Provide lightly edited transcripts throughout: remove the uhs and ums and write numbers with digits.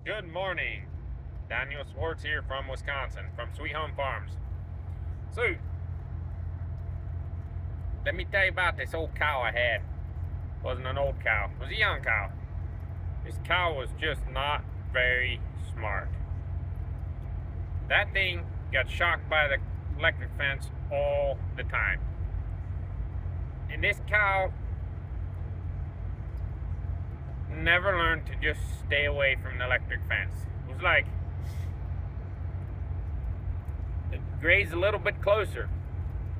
Good morning. Daniel Swartz here from Wisconsin, from Sweet Home Farms. So, let me tell you about this old cow I had. It wasn't an old cow, it was a young cow. This cow was just not very smart. That thing got shocked by the electric fence all the time. And this cow never learned to just stay away from the electric fence. It was like, graze a little bit closer,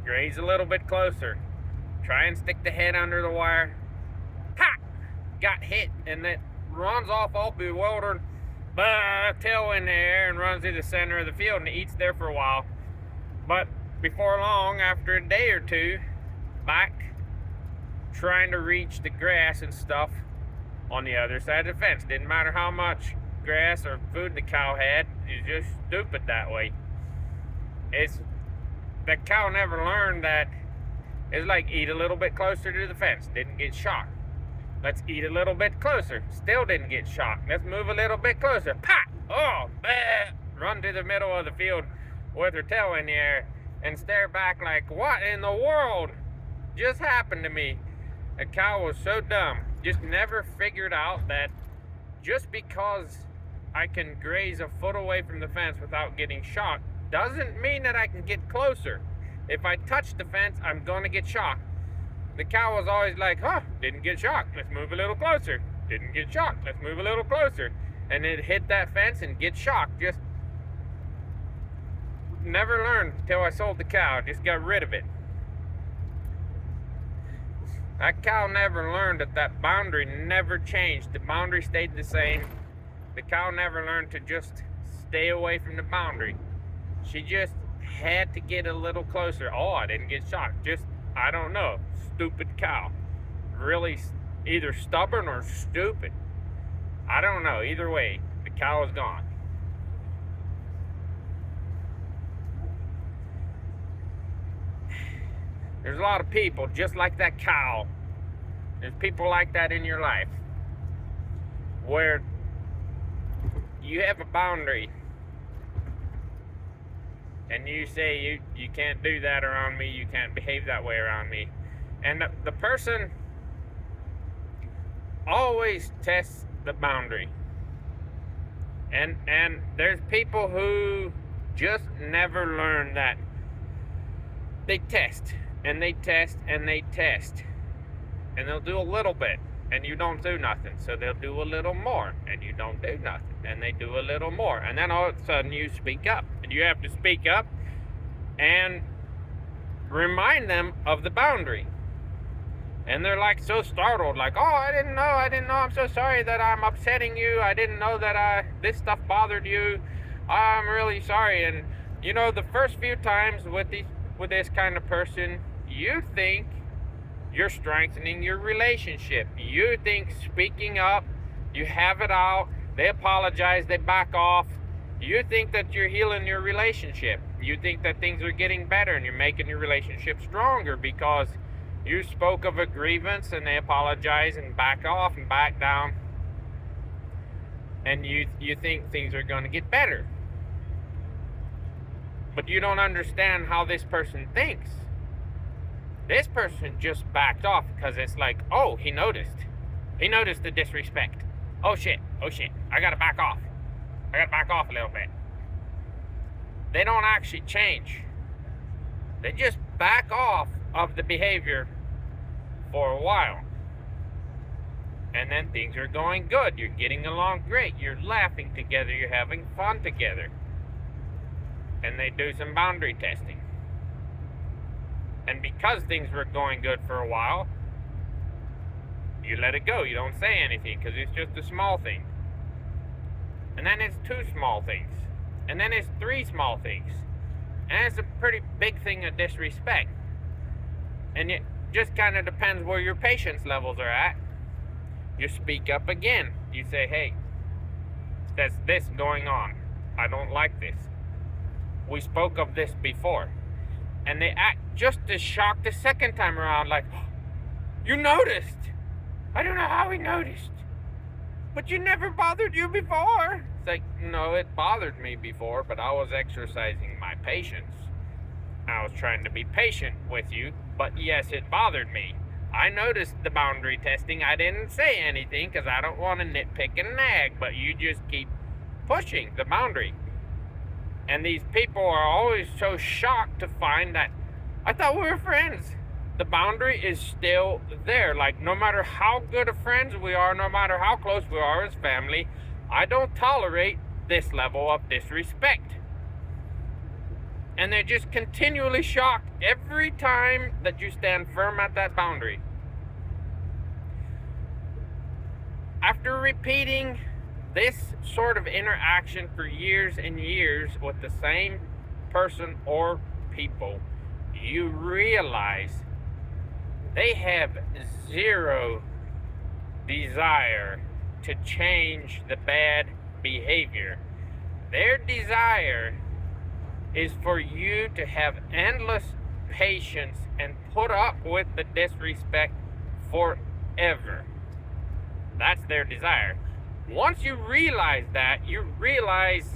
graze a little bit closer, try and stick the head under the wire. Ha! Got hit, and it runs off all bewildered, tail in the air, and runs to the center of the field, and it eats there for a while. But before long, after a day or two, back trying to reach the grass and stuff on the other side of the fence. Didn't matter how much grass or food the cow had, it's just stupid that way. The cow never learned that it's like, eat a little bit closer to the fence, didn't get shocked. Let's eat a little bit closer, still didn't get shocked. Let's move a little bit closer, pop! Oh, run to the middle of the field with her tail in the air and stare back like, what in the world just happened to me? The cow was so dumb, just never figured out that just because I can graze a foot away from the fence without getting shocked doesn't mean that I can get closer. If I touch the fence, I'm gonna get shocked. The cow was always like, didn't get shocked, let's move a little closer. Didn't get shocked, let's move a little closer. And it hit that fence and get shocked. Just never learned till I sold the cow, just got rid of it. That cow never learned that boundary never changed. The boundary stayed the same. The cow never learned to just stay away from the boundary. She just had to get a little closer. Oh, I didn't get shocked. Just, I don't know. Stupid cow. Really either stubborn or stupid. I don't know. Either way, the cow is gone. There's a lot of people just like that cow. There's people like that in your life where you have a boundary and you say you can't do that around me, you can't behave that way around me. And the person always tests the boundary. And there's people who just never learn that. They test and they test and they test, and they'll do a little bit and you don't do nothing, so they'll do a little more and you don't do nothing, and they do a little more, and then all of a sudden you speak up, and you have to speak up and remind them of the boundary. And they're like so startled, like, I didn't know, I'm so sorry that I'm upsetting you, I didn't know that this stuff bothered you, I'm really sorry. And you know, the first few times with this kind of person, you think you're strengthening your relationship. You think speaking up, you have it out, they apologize, they back off. You think that you're healing your relationship. You think that things are getting better and you're making your relationship stronger because you spoke of a grievance and they apologize and back off and back down. And you think things are going to get better. But you don't understand how this person thinks. This person just backed off because it's like, oh, he noticed. He noticed the disrespect. Oh shit, I gotta back off. I gotta back off a little bit. They don't actually change. They just back off of the behavior for a while. And then things are going good. You're getting along great. You're laughing together. You're having fun together. And they do some boundary testing. And because things were going good for a while, you let it go. You don't say anything because it's just a small thing. And then it's 2 small things. And then it's 3 small things. And it's a pretty big thing of disrespect. And it just kind of depends where your patience levels are at. You speak up again. You say, hey, there's this going on. I don't like this. We spoke of this before. And they act just as shocked the second time around, like, you noticed. I don't know how he noticed. but you never bothered you before. It's like, no, it bothered me before, but I was exercising my patience. I was trying to be patient with you, but yes, it bothered me. I noticed the boundary testing. I didn't say anything because I don't want to nitpick and nag, but you just keep pushing the boundary. And these people are always so shocked to find that I thought we were friends. The boundary is still there. Like, no matter how good of friends we are, no matter how close we are as family, I don't tolerate this level of disrespect. And they're just continually shocked every time that you stand firm at that boundary. After repeating this sort of interaction for years and years with the same person or people, you realize they have zero desire to change the bad behavior. Their desire is for you to have endless patience and put up with the disrespect forever. That's their desire. Once you realize that, you realize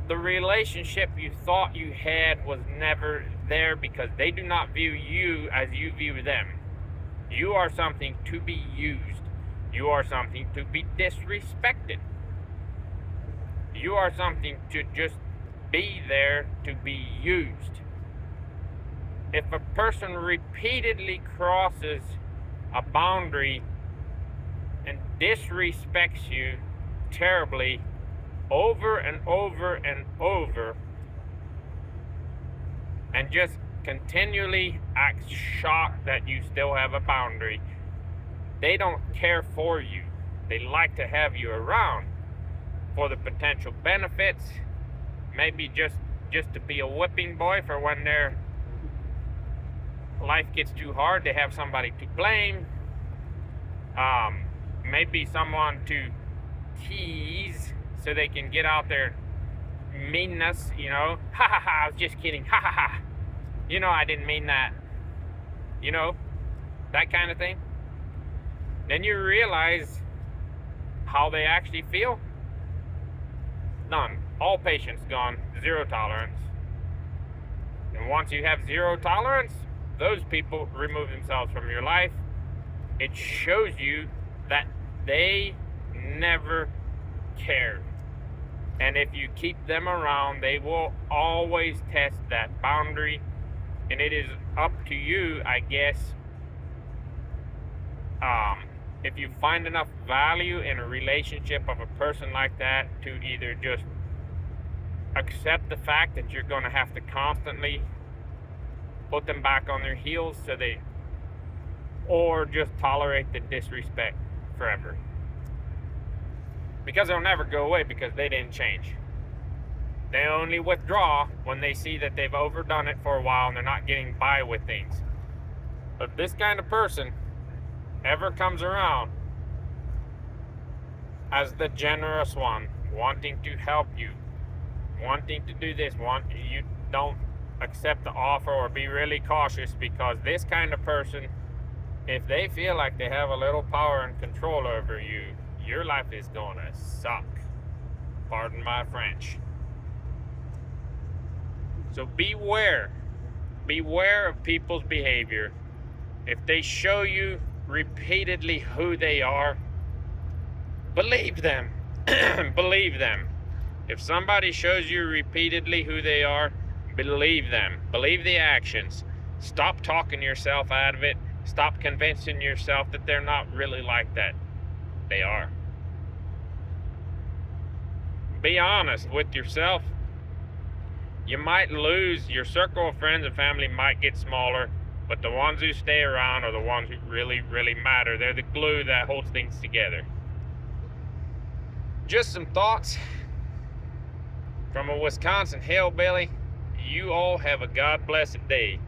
the relationship you thought you had was never there, because they do not view you as you view them. You are something to be used. You are something to be disrespected. You are something to just be there to be used. If a person repeatedly crosses a boundary and disrespects you terribly over and over and over, and just continually acts shocked that you still have a boundary, they don't care for you. They like to have you around for the potential benefits, maybe just to be a whipping boy for when their life gets too hard. They have somebody to blame, maybe someone to tease so they can get out their meanness, you know. Ha ha ha, I was just kidding, ha ha ha, you know, I didn't mean that, you know, that kind of thing. Then you realize how they actually feel. None. All patience gone. Zero tolerance. And once you have zero tolerance, those people remove themselves from your life. It shows you that they never cared. And if you keep them around, they will always test that boundary. And it is up to you, I guess, if you find enough value in a relationship of a person like that, to either just accept the fact that you're going to have to constantly put them back on their heels or just tolerate the disrespect forever. Because they'll never go away, because they didn't change. They only withdraw when they see that they've overdone it for a while and they're not getting by with things. But if this kind of person ever comes around as the generous one, wanting to help you, wanting to do this, you don't accept the offer, or be really cautious, because this kind of person, if they feel like they have a little power and control over you, your life is gonna suck. Pardon my French. So beware of people's behavior. If they show you repeatedly who they are, believe them. Believe them. If somebody shows you repeatedly who they are, believe them. Believe the actions. Stop talking yourself out of it. Stop convincing yourself that they're not really like that. They are. Be honest with yourself. You might lose, your circle of friends and family might get smaller, but the ones who stay around are the ones who really, really matter. They're the glue that holds things together. Just some thoughts from a Wisconsin hillbilly. You all have a God blessed day.